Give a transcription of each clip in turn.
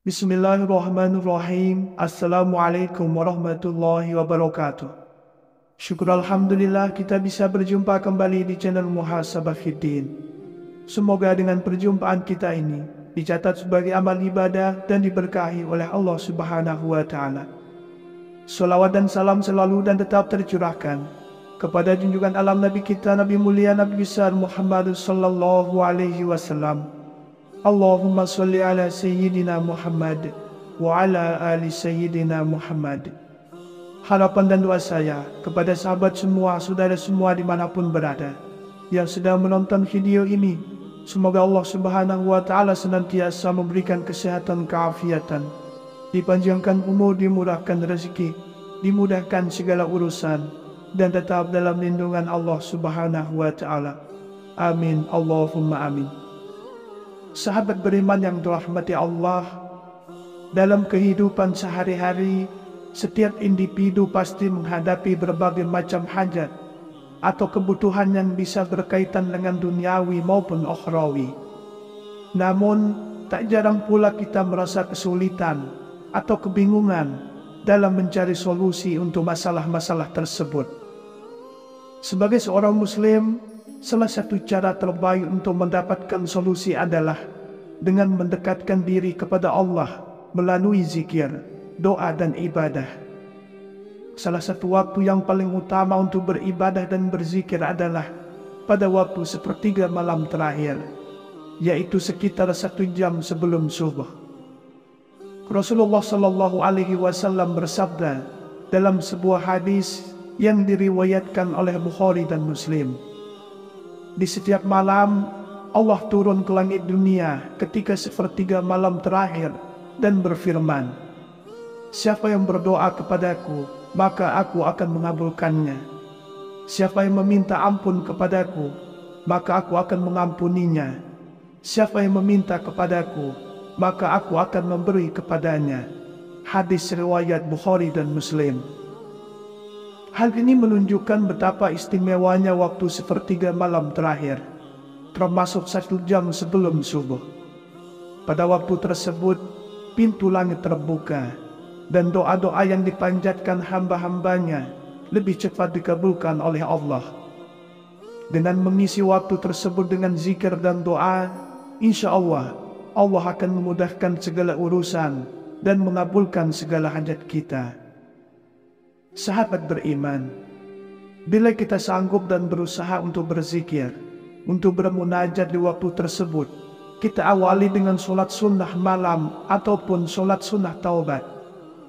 Bismillahirrahmanirrahim. Assalamualaikum warahmatullahi wabarakatuh. Syukur Alhamdulillah kita bisa berjumpa kembali di channel Muhasabah Fiddin. Semoga dengan perjumpaan kita ini dicatat sebagai amal ibadah dan diberkahi oleh Allah Subhanahu wa Ta'ala. Salawat dan salam selalu dan tetap tercurahkan kepada junjungan alam Nabi kita, Nabi mulia, Nabi besar Muhammad sallallahu alaihi wasallam. Allahumma salli ala Sayyidina Muhammad wa ala ali Sayyidina Muhammad. Harapan dan doa saya kepada sahabat semua, saudara semua dimanapun berada yang sedang menonton video ini, semoga Allah Subhanahu wa Ta'ala senantiasa memberikan kesehatan, keafiatan, dipanjangkan umur, dimurahkan rezeki, dimudahkan segala urusan, dan tetap dalam lindungan Allah Subhanahu wa Ta'ala. Amin, Allahumma amin. Sahabat beriman yang dirahmati Allah, dalam kehidupan sehari-hari, setiap individu pasti menghadapi berbagai macam hajat atau kebutuhan yang bisa berkaitan dengan duniawi maupun ukhrawi. Namun, tak jarang pula kita merasa kesulitan atau kebingungan dalam mencari solusi untuk masalah-masalah tersebut. Sebagai seorang Muslim, salah satu cara terbaik untuk mendapatkan solusi adalah dengan mendekatkan diri kepada Allah melalui zikir, doa dan ibadah. Salah satu waktu yang paling utama untuk beribadah dan berzikir adalah pada waktu sepertiga malam terakhir, yaitu sekitar 1 jam sebelum subuh. Rasulullah Shallallahu Alaihi Wasallam bersabda dalam sebuah hadis yang diriwayatkan oleh Bukhari dan Muslim, di setiap malam Allah turun ke langit dunia ketika sepertiga malam terakhir dan berfirman, "Siapa yang berdoa kepadaku, maka aku akan mengabulkannya. Siapa yang meminta ampun kepadaku, maka aku akan mengampuninya. Siapa yang meminta kepadaku, maka aku akan memberi kepadanya." Hadis riwayat Bukhari dan Muslim. Hal ini menunjukkan betapa istimewanya waktu sepertiga malam terakhir, termasuk 1 jam sebelum subuh. Pada waktu tersebut, pintu langit terbuka, dan doa-doa yang dipanjatkan hamba-hambanya lebih cepat dikabulkan oleh Allah. Dengan mengisi waktu tersebut dengan zikir dan doa, insya Allah, Allah akan memudahkan segala urusan dan mengabulkan segala hajat kita. Sahabat beriman, bila kita sanggup dan berusaha untuk berzikir, untuk bermunajat di waktu tersebut, kita awali dengan sholat sunnah malam ataupun sholat sunnah taubat,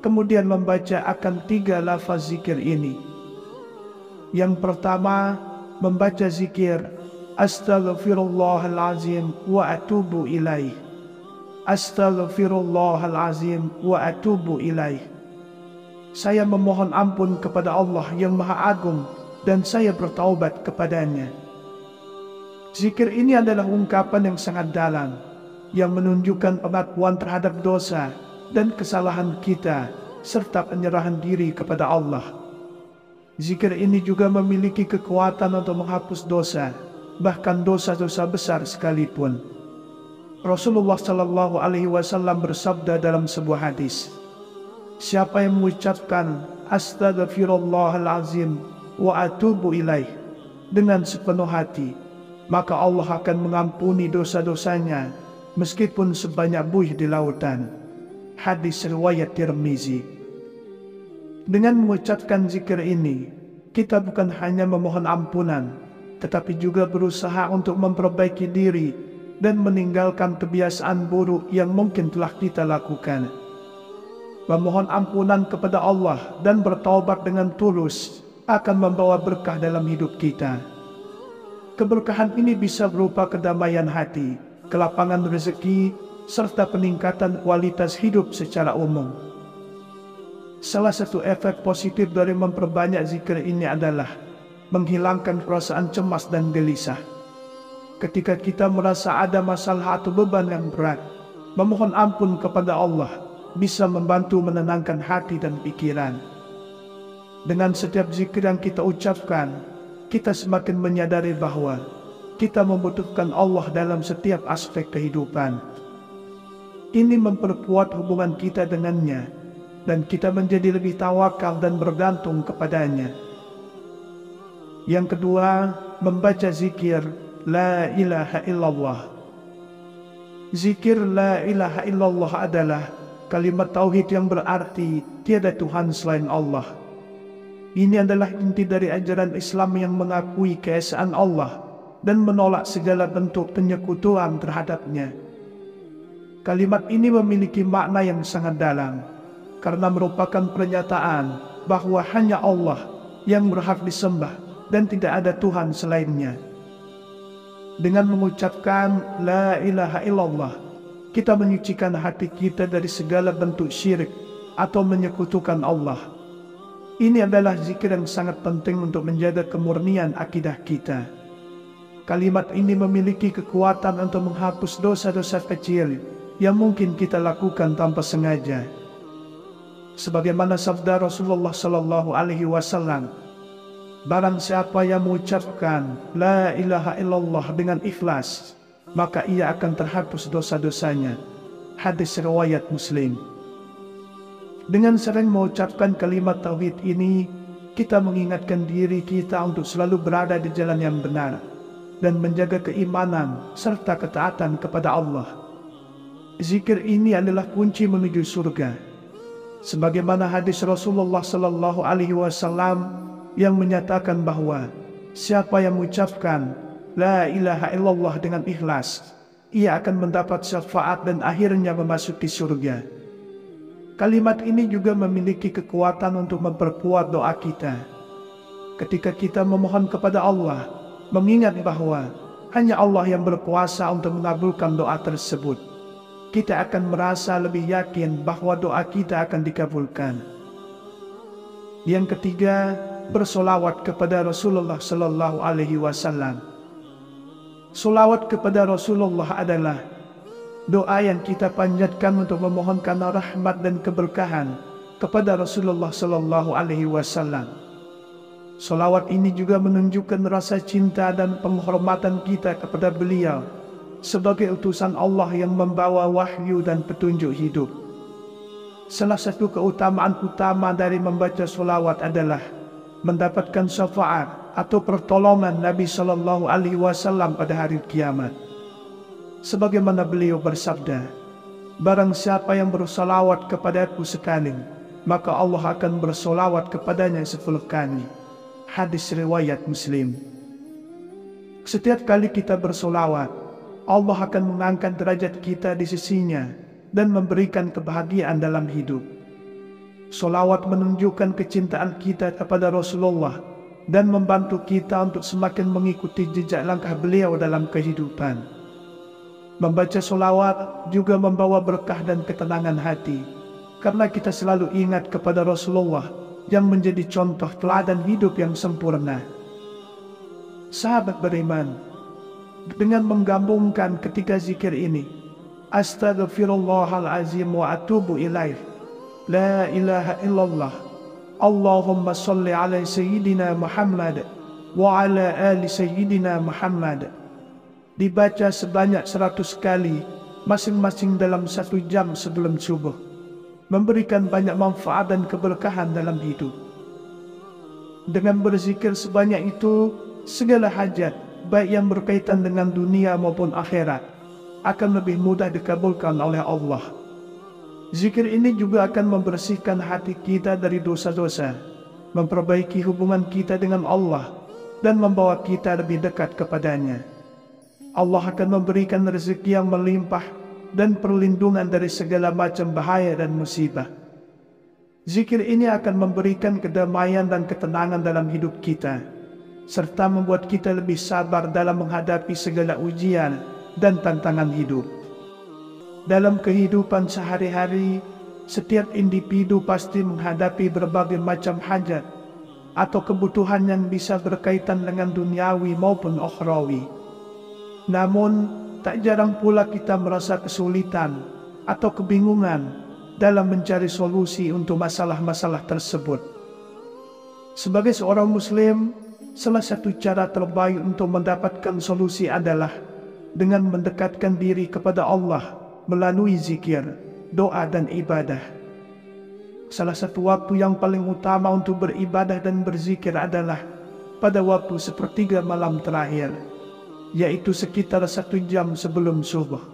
kemudian membaca akan 3 lafaz zikir ini. Yang pertama, membaca zikir Astaghfirullahalazim wa atubu ilaih. Astaghfirullahalazim wa atubu ilaih. Saya memohon ampun kepada Allah yang Maha Agung dan saya bertaubat kepadanya. Zikir ini adalah ungkapan yang sangat dalam, yang menunjukkan pengakuan terhadap dosa dan kesalahan kita, serta penyerahan diri kepada Allah. Zikir ini juga memiliki kekuatan untuk menghapus dosa, bahkan dosa-dosa besar sekalipun. Rasulullah Shallallahu Alaihi Wasallam bersabda dalam sebuah hadis, "Siapa yang mengucapkan Astaghfirullahalazim wa atubu ilaih dengan sepenuh hati, maka Allah akan mengampuni dosa-dosanya meskipun sebanyak buih di lautan." Hadis riwayat Tirmizi. Dengan mengucapkan zikir ini, kita bukan hanya memohon ampunan, tetapi juga berusaha untuk memperbaiki diri dan meninggalkan kebiasaan buruk yang mungkin telah kita lakukan. Memohon ampunan kepada Allah dan bertaubat dengan tulus akan membawa berkah dalam hidup kita. Keberkahan ini bisa berupa kedamaian hati, kelapangan rezeki, serta peningkatan kualitas hidup secara umum. Salah satu efek positif dari memperbanyak zikir ini adalah menghilangkan perasaan cemas dan gelisah. Ketika kita merasa ada masalah atau beban yang berat, memohon ampun kepada Allah bisa membantu menenangkan hati dan pikiran. Dengan setiap zikir yang kita ucapkan, kita semakin menyadari bahwa kita membutuhkan Allah dalam setiap aspek kehidupan. Ini memperkuat hubungan kita dengannya, dan kita menjadi lebih tawakal dan bergantung kepadanya. Yang kedua, membaca zikir La ilaha illallah. Zikir La ilaha illallah adalah kalimat tauhid yang berarti tiada Tuhan selain Allah. Ini adalah inti dari ajaran Islam yang mengakui keesaan Allah dan menolak segala bentuk penyekutuan terhadapnya. Kalimat ini memiliki makna yang sangat dalam, karena merupakan pernyataan bahwa hanya Allah yang berhak disembah dan tidak ada Tuhan selainnya. Dengan mengucapkan La ilaha illallah, kita menyucikan hati kita dari segala bentuk syirik atau menyekutukan Allah. Ini adalah zikir yang sangat penting untuk menjaga kemurnian akidah kita. Kalimat ini memiliki kekuatan untuk menghapus dosa-dosa kecil yang mungkin kita lakukan tanpa sengaja. Sebagaimana sabda Rasulullah sallallahu alaihi wasallam, barang siapa yang mengucapkan La ilaha illallah dengan ikhlas, maka ia akan terhapus dosa-dosanya. Hadis riwayat Muslim. Dengan sering mengucapkan kalimat tauhid ini, kita mengingatkan diri kita untuk selalu berada di jalan yang benar dan menjaga keimanan serta ketaatan kepada Allah. Zikir ini adalah kunci menuju surga. Sebagaimana hadis Rasulullah sallallahu alaihi wasallam yang menyatakan bahwa siapa yang mengucapkan La ilaha illallah dengan ikhlas, ia akan mendapat syafaat dan akhirnya memasuki surga. Kalimat ini juga memiliki kekuatan untuk memperkuat doa kita. Ketika kita memohon kepada Allah, mengingat bahwa hanya Allah yang berkuasa untuk mengabulkan doa tersebut, kita akan merasa lebih yakin bahwa doa kita akan dikabulkan. Yang ketiga, bersolawat kepada Rasulullah sallallahu alaihi wasallam. Solawat kepada Rasulullah adalah doa yang kita panjatkan untuk memohonkan rahmat dan keberkahan kepada Rasulullah sallallahu alaihi wasallam. Solawat ini juga menunjukkan rasa cinta dan penghormatan kita kepada beliau sebagai utusan Allah yang membawa wahyu dan petunjuk hidup. Salah satu keutamaan utama dari membaca solawat adalah mendapatkan syafaat atau pertolongan Nabi sallallahu alaihi wasallam pada hari kiamat. Sebagaimana beliau bersabda, barang siapa yang bersolawat kepadaku sekali, maka Allah akan bersolawat kepadanya 10 kali. Hadis riwayat Muslim. Setiap kali kita bersolawat, Allah akan mengangkat derajat kita di sisinya dan memberikan kebahagiaan dalam hidup. Solawat menunjukkan kecintaan kita kepada Rasulullah dan membantu kita untuk semakin mengikuti jejak langkah beliau dalam kehidupan. Membaca solawat juga membawa berkah dan ketenangan hati, karena kita selalu ingat kepada Rasulullah yang menjadi contoh teladan hidup yang sempurna. Sahabat beriman, dengan menggabungkan ketiga zikir ini, Astaghfirullahalazim wa atubu ilaih, La ilaha illallah, Allahumma salli ala Sayyidina Muhammad wa ala ali Sayyidina Muhammad, dibaca sebanyak 100 kali, masing-masing dalam 1 jam sebelum subuh, memberikan banyak manfaat dan keberkahan dalam hidup. Dengan berzikir sebanyak itu, segala hajat, baik yang berkaitan dengan dunia maupun akhirat, akan lebih mudah dikabulkan oleh Allah. Zikir ini juga akan membersihkan hati kita dari dosa-dosa, memperbaiki hubungan kita dengan Allah, dan membawa kita lebih dekat kepadanya. Allah akan memberikan rezeki yang melimpah dan perlindungan dari segala macam bahaya dan musibah. Zikir ini akan memberikan kedamaian dan ketenangan dalam hidup kita, serta membuat kita lebih sabar dalam menghadapi segala ujian dan tantangan hidup. Dalam kehidupan sehari-hari, setiap individu pasti menghadapi berbagai macam hajat atau kebutuhan yang bisa berkaitan dengan duniawi maupun ukhrawi. Namun, tak jarang pula kita merasa kesulitan atau kebingungan dalam mencari solusi untuk masalah-masalah tersebut. Sebagai seorang Muslim, salah satu cara terbaik untuk mendapatkan solusi adalah dengan mendekatkan diri kepada Allah melalui zikir, doa dan ibadah. Salah satu waktu yang paling utama untuk beribadah dan berzikir adalah pada waktu sepertiga malam terakhir, yaitu sekitar 1 jam sebelum subuh.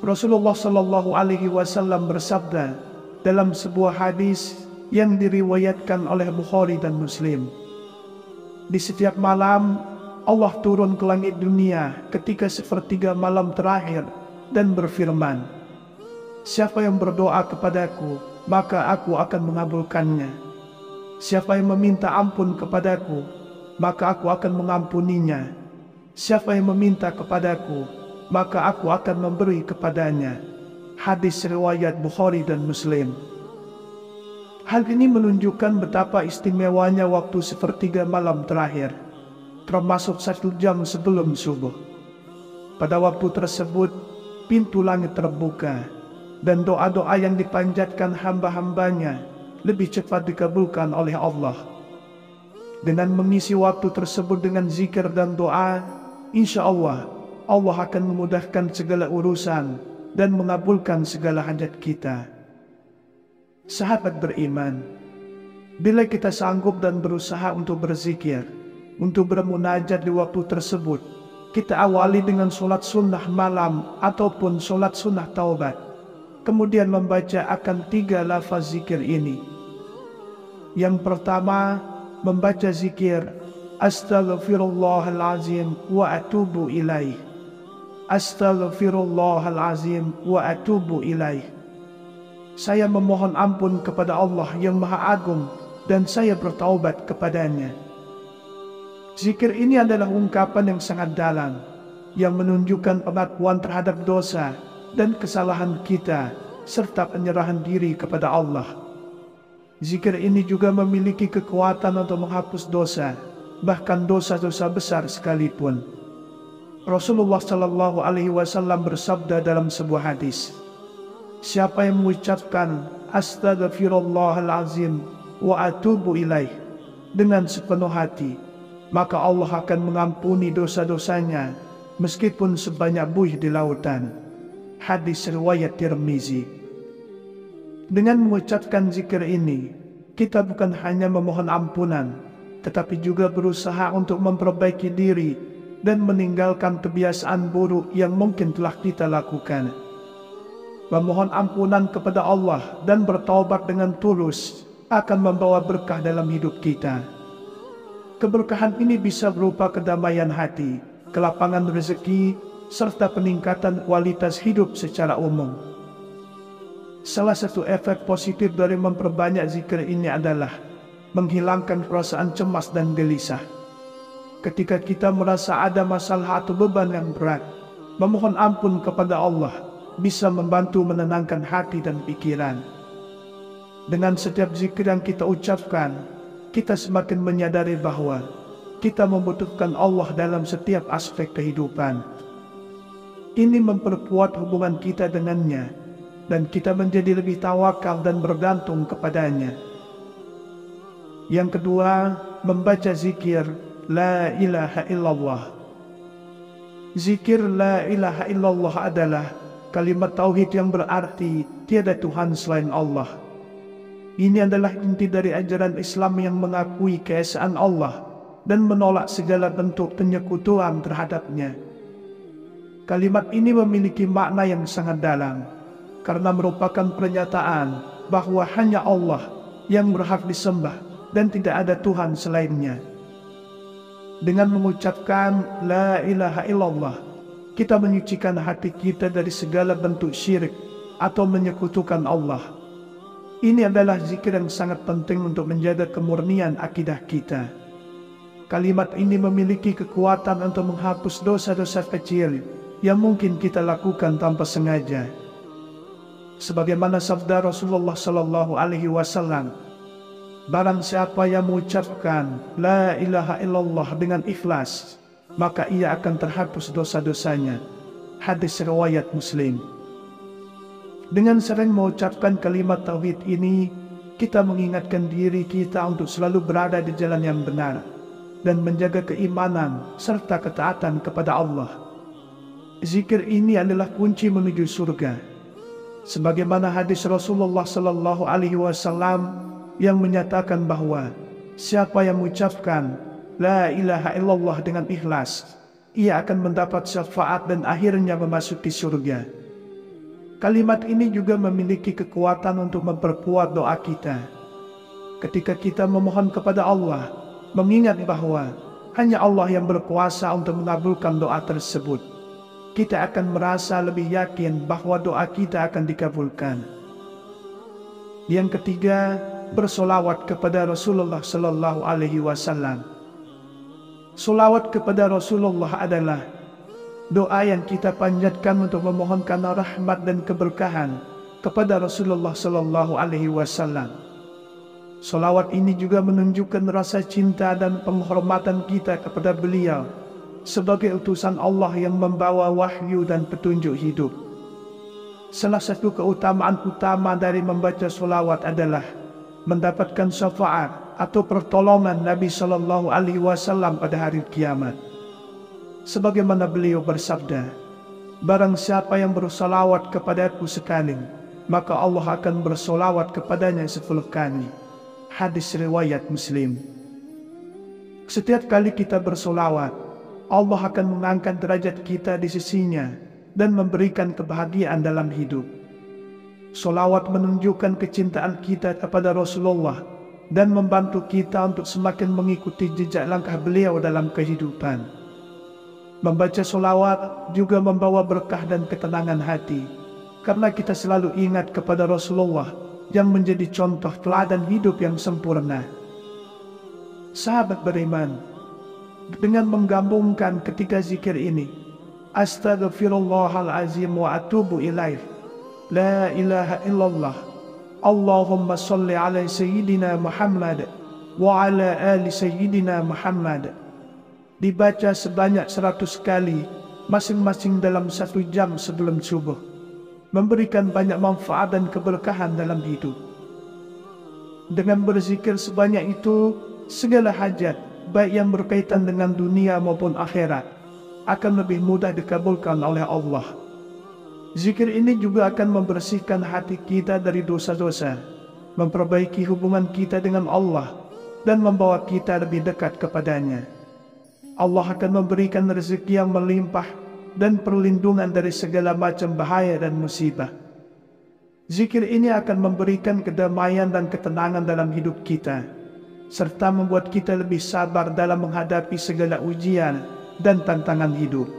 Rasulullah Shallallahu Alaihi Wasallam bersabda dalam sebuah hadis yang diriwayatkan oleh Bukhari dan Muslim, di setiap malam Allah turun ke langit dunia ketika sepertiga malam terakhir dan berfirman, "Siapa yang berdoa kepadaku, maka aku akan mengabulkannya. Siapa yang meminta ampun kepadaku, maka aku akan mengampuninya. Siapa yang meminta kepadaku, maka aku akan memberi kepadanya." Hadis riwayat Bukhari dan Muslim. Hal ini menunjukkan betapa istimewanya waktu sepertiga malam terakhir, termasuk 1 jam sebelum subuh. Pada waktu tersebut, pintu langit terbuka, dan doa-doa yang dipanjatkan hamba-hambanya lebih cepat dikabulkan oleh Allah. Dengan mengisi waktu tersebut dengan zikir dan doa, insya Allah akan memudahkan segala urusan dan mengabulkan segala hajat kita. Sahabat beriman, bila kita sanggup dan berusaha untuk berzikir, untuk bermunajat di waktu tersebut, kita awali dengan sholat sunnah malam ataupun sholat sunnah taubat, kemudian membaca akan 3 lafaz zikir ini. Yang pertama, membaca zikir Astaghfirullahalazim wa atubu ilaih. Astaghfirullahalazim wa atubu ilaih. Saya memohon ampun kepada Allah yang Maha Agung dan saya bertaubat kepadanya. Zikir ini adalah ungkapan yang sangat dalam, yang menunjukkan pengakuan terhadap dosa dan kesalahan kita, serta penyerahan diri kepada Allah. Zikir ini juga memiliki kekuatan untuk menghapus dosa, bahkan dosa-dosa besar sekalipun. Rasulullah Shallallahu Alaihi Wasallam bersabda dalam sebuah hadis, "Siapa yang mengucapkan Astaghfirullahalazim wa atubu ilaih dengan sepenuh hati, maka Allah akan mengampuni dosa-dosanya meskipun sebanyak buih di lautan." Hadis riwayat Tirmizi. Dengan mengucapkan zikir ini, kita bukan hanya memohon ampunan, tetapi juga berusaha untuk memperbaiki diri dan meninggalkan kebiasaan buruk yang mungkin telah kita lakukan. Memohon ampunan kepada Allah dan bertaubat dengan tulus akan membawa berkah dalam hidup kita. Keberkahan ini bisa berupa kedamaian hati, kelapangan rezeki, serta peningkatan kualitas hidup secara umum. Salah satu efek positif dari memperbanyak zikir ini adalah menghilangkan perasaan cemas dan gelisah. Ketika kita merasa ada masalah atau beban yang berat, memohon ampun kepada Allah bisa membantu menenangkan hati dan pikiran. Dengan setiap zikir yang kita ucapkan, kita semakin menyadari bahwa kita membutuhkan Allah dalam setiap aspek kehidupan. Ini memperkuat hubungan kita dengannya, dan kita menjadi lebih tawakal dan bergantung kepadanya. Yang kedua, membaca zikir La ilaha illallah. Zikir La ilaha illallah adalah kalimat tauhid yang berarti tiada Tuhan selain Allah. Ini adalah inti dari ajaran Islam yang mengakui keesaan Allah dan menolak segala bentuk penyekutuan terhadapnya. Kalimat ini memiliki makna yang sangat dalam, karena merupakan pernyataan bahwa hanya Allah yang berhak disembah dan tidak ada Tuhan selainnya. Dengan mengucapkan La ilaha illallah, kita menyucikan hati kita dari segala bentuk syirik atau menyekutukan Allah. Ini adalah zikir yang sangat penting untuk menjaga kemurnian akidah kita. Kalimat ini memiliki kekuatan untuk menghapus dosa-dosa kecil yang mungkin kita lakukan tanpa sengaja. Sebagaimana sabda Rasulullah Sallallahu Alaihi Wasallam, barang siapa yang mengucapkan La ilaha illallah dengan ikhlas, maka ia akan terhapus dosa-dosanya. Hadis riwayat Muslim. Dengan sering mengucapkan kalimat tauhid ini, kita mengingatkan diri kita untuk selalu berada di jalan yang benar dan menjaga keimanan serta ketaatan kepada Allah. Zikir ini adalah kunci menuju surga. Sebagaimana hadis Rasulullah Sallallahu Alaihi Wasallam yang menyatakan bahwa siapa yang mengucapkan La ilaha illallah dengan ikhlas, ia akan mendapat syafaat dan akhirnya memasuki surga. Kalimat ini juga memiliki kekuatan untuk memperkuat doa kita. Ketika kita memohon kepada Allah, mengingat bahwa hanya Allah yang berkuasa untuk mengabulkan doa tersebut, kita akan merasa lebih yakin bahwa doa kita akan dikabulkan. Yang ketiga, bersolawat kepada Rasulullah Sallallahu Alaihi Wasallam. Solawat kepada Rasulullah adalah doa yang kita panjatkan untuk memohonkan rahmat dan keberkahan kepada Rasulullah Sallallahu Alaihi Wasallam. Solawat ini juga menunjukkan rasa cinta dan penghormatan kita kepada beliau sebagai utusan Allah yang membawa wahyu dan petunjuk hidup. Salah satu keutamaan utama dari membaca solawat adalah mendapatkan syafaat atau pertolongan Nabi Sallallahu Alaihi Wasallam pada hari kiamat. Sebagaimana beliau bersabda, barang siapa yang bersolawat kepadaku sekali, maka Allah akan bersolawat kepadanya 10 kali. Hadis riwayat Muslim. Setiap kali kita bersolawat, Allah akan mengangkat derajat kita di sisinya dan memberikan kebahagiaan dalam hidup. Solawat menunjukkan kecintaan kita kepada Rasulullah dan membantu kita untuk semakin mengikuti jejak langkah beliau dalam kehidupan. Membaca solawat juga membawa berkah dan ketenangan hati, karena kita selalu ingat kepada Rasulullah yang menjadi contoh teladan hidup yang sempurna. Sahabat beriman, dengan menggabungkan ketiga zikir ini, Astaghfirullahalazim wa atubu ilaih, La ilaha illallah, Allahumma salli ala Sayyidina Muhammad wa ala ali Sayyidina Muhammad, dibaca sebanyak 100 kali, masing-masing dalam 1 jam sebelum subuh, memberikan banyak manfaat dan keberkahan dalam hidup. Dengan berzikir sebanyak itu, segala hajat, baik yang berkaitan dengan dunia maupun akhirat, akan lebih mudah dikabulkan oleh Allah. Zikir ini juga akan membersihkan hati kita dari dosa-dosa, memperbaiki hubungan kita dengan Allah, dan membawa kita lebih dekat kepadanya. Allah akan memberikan rezeki yang melimpah dan perlindungan dari segala macam bahaya dan musibah. Zikir ini akan memberikan kedamaian dan ketenangan dalam hidup kita, serta membuat kita lebih sabar dalam menghadapi segala ujian dan tantangan hidup.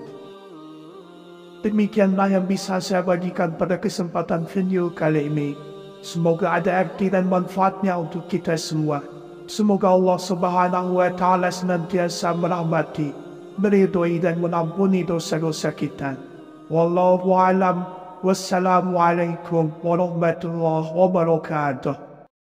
Demikianlah yang bisa saya bagikan pada kesempatan video kali ini. Semoga ada arti dan manfaatnya untuk kita semua. Semoga Allah Subhanahu wa Ta'ala senantiasa merahmati, meridhoi dan mengampuni dosa-dosa kita. Wallahu a'lam. Wassalamualaikum warahmatullahi wabarakatuh.